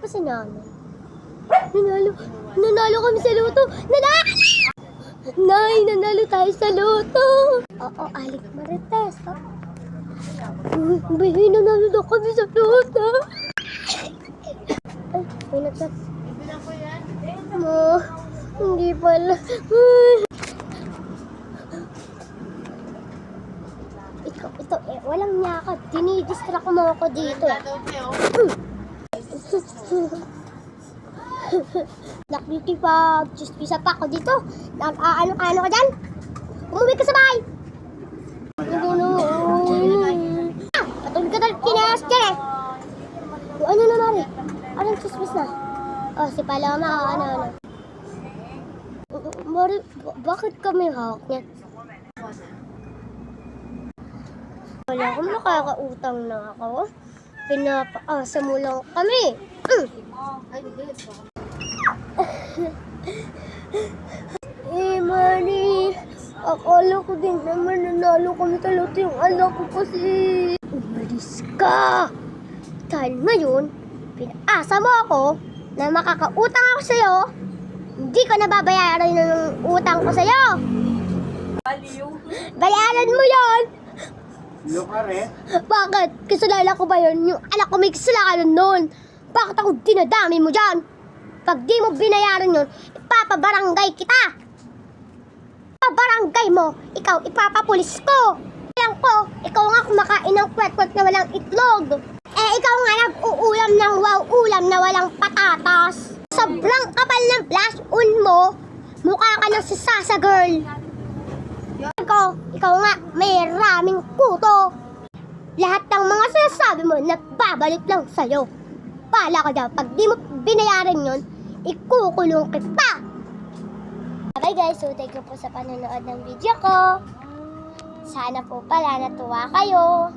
pa si nanay? Nanalo kami sa loto. Nay, nanalo tayo sa loto. Oo, Alik Marites. Bahay, nanalo na kami sa loto. Ay, may nagtat. Mo, hindi pala. Ito, walang nyakad. Dinidistract mo ako dito. Nakikipag-chuspisa pa ako dito. Nag-ano-ano ka dyan? Umuwi ka sa bahay. Patulog ka talagang kinayas dyan eh. Ano na, Mari? Anong chuspis na? Oh, si Paloma, ano. Mari, bakit kami hawak niya? Wala akong nakakautang na ako. Pinapaasa mo lang kami. Mari, akala ko din naman nanalo kami sa loto yung anak ko kasi. Umalis ka! Dahil ngayon, pinaasa mo ako na makakautang ako sa'yo, hindi ko nababayaran ng utang ko sa'yo. Bayaran mo yon. Bakit? Kasalanan ko ba yun? Yung anak ko may kasalanan nun. Bakit ako dinadami mo dyan? Pag di mo binayaran yun, ipapabarangay kita. Pabarangay mo, ikaw ipapapulis ko. Alam ko, ikaw nga kumakain ng kwet-kwet na walang itlog. Ikaw nga nag-uulam ng ulam na walang patatas. Sobrang kapal ng blush on mo, mukha ka ng si Sasa girl. Ikaw nga may raming kuto. Lahat ng mga sinasabi mo nagbabalik lang sa'yo. Pala ka daw, pag di mo binayaran yun, ikukulong kita. Okay guys, so thank you po sa panonood ng video ko. Sana po pala natuwa kayo.